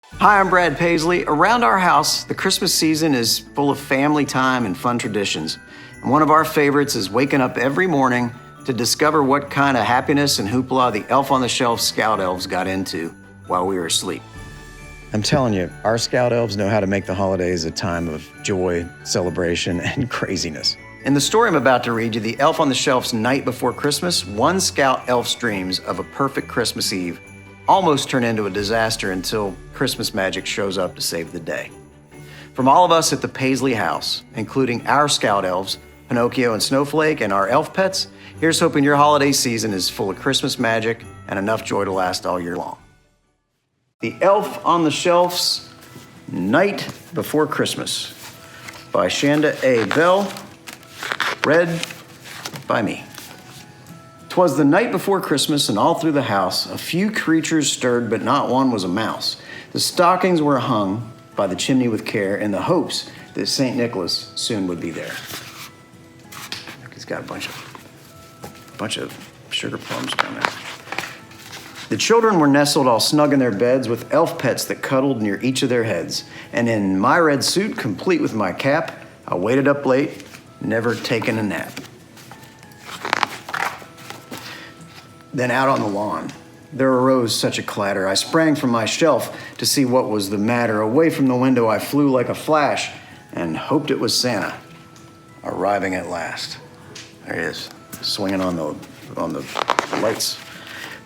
Hi, I'm Brad Paisley. Around our house, the Christmas season is full of family time and fun traditions. And one of our favorites is waking up every morning to discover what kind of happiness and hoopla the Elf on the Shelf Scout Elves got into while we were asleep. I'm telling you, our Scout Elves know how to make the holidays a time of joy, celebration, and craziness. In the story I'm about to read you, the Elf on the Shelf's night before Christmas, one Scout Elf's dreams of a perfect Christmas Eve almost turn into a disaster until Christmas magic shows up to save the day. From all of us at the Paisley house, including our Scout Elves, Pinocchio and Snowflake, and our elf pets, here's hoping your holiday season is full of Christmas magic and enough joy to last all year long. The Elf on the Shelf's Night Before Christmas by Shanda A. Bell, read by me. 'Twas the night before Christmas, and all through the house a few creatures stirred, but not one was a mouse. The stockings were hung by the chimney with care, in the hopes that St. Nicholas soon would be there. He's got a bunch of sugar plums down there. The children were nestled all snug in their beds, with elf pets that cuddled near each of their heads. And in my red suit, complete with my cap, I waited up late, never taking a nap. Then out on the lawn, there arose such a clatter. I sprang from my shelf to see what was the matter. Away from the window I flew like a flash and hoped it was Santa, arriving at last. There he is, swinging on the lights.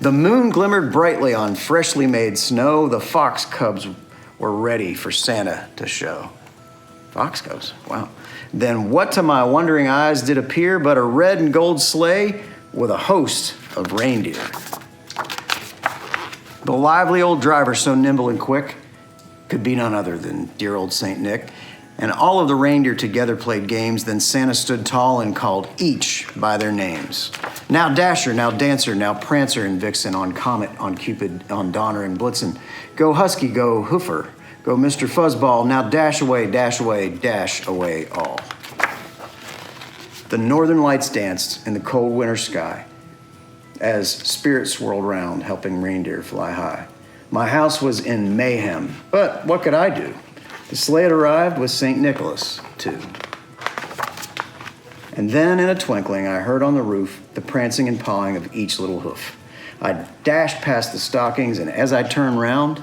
The moon glimmered brightly on freshly made snow. The fox cubs were ready for Santa to show. Fox cubs, wow. Then what to my wondering eyes did appear but a red and gold sleigh with a host of reindeer. The lively old driver, so nimble and quick, could be none other than dear old Saint Nick. And all of the reindeer together played games. Then Santa stood tall and called each by their names. Now Dasher, now Dancer, now Prancer and Vixen, on Comet, on Cupid, on Donner and Blitzen. Go Husky, go Hoofer, go Mr. Fuzzball, now dash away, dash away, dash away all. The northern lights danced in the cold winter sky as spirits swirled round, helping reindeer fly high. My house was in mayhem, but what could I do? The sleigh had arrived with St. Nicholas, too. And then, in a twinkling, I heard on the roof the prancing and pawing of each little hoof. I dashed past the stockings, and as I turned round,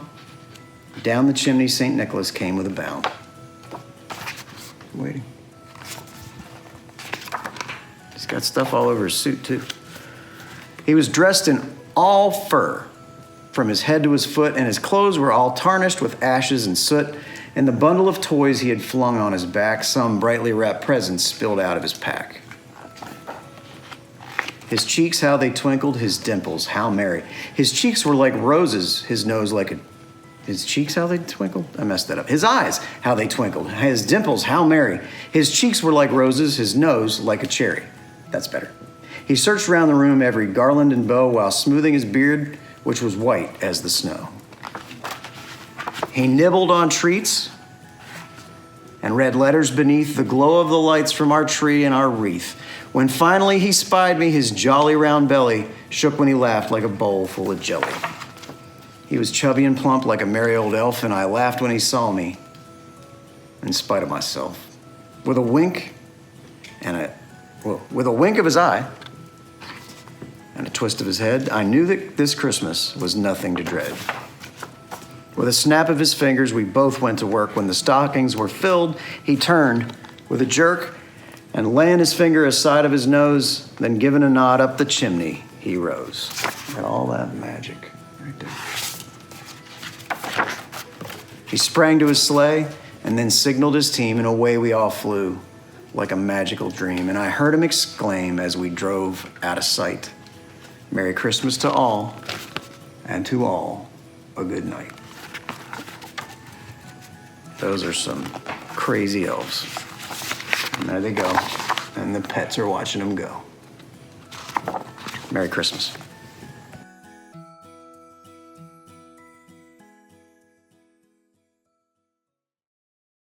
down the chimney St. Nicholas came with a bound. Waiting. He's got stuff all over his suit, too. He was dressed in all fur, from his head to his foot, and his clothes were all tarnished with ashes and soot. And the bundle of toys he had flung on his back, some brightly wrapped presents spilled out of his pack. His cheeks, how they twinkled, his dimples, how merry. His cheeks were like roses, his nose like a... His cheeks, how they twinkled? I messed that up. His eyes, how they twinkled. His dimples, how merry. His cheeks were like roses, his nose like a cherry. That's better. He searched around the room, every garland and bow, while smoothing his beard, which was white as the snow. He nibbled on treats and read letters beneath the glow of the lights from our tree and our wreath. When finally he spied me, his jolly round belly shook when he laughed like a bowl full of jelly. He was chubby and plump like a merry old elf, and I laughed when he saw me, in spite of myself. With a wink of his eye and a twist of his head, I knew that this Christmas was nothing to dread. With a snap of his fingers, we both went to work. When the stockings were filled, he turned with a jerk and, laying his finger aside of his nose, then giving a nod up the chimney, he rose. And all that magic right there. He sprang to his sleigh and then signaled his team, and away we all flew like a magical dream. And I heard him exclaim as we drove out of sight, "Merry Christmas to all, and to all a good night." Those are some crazy elves. And there they go. And the pets are watching them go. Merry Christmas.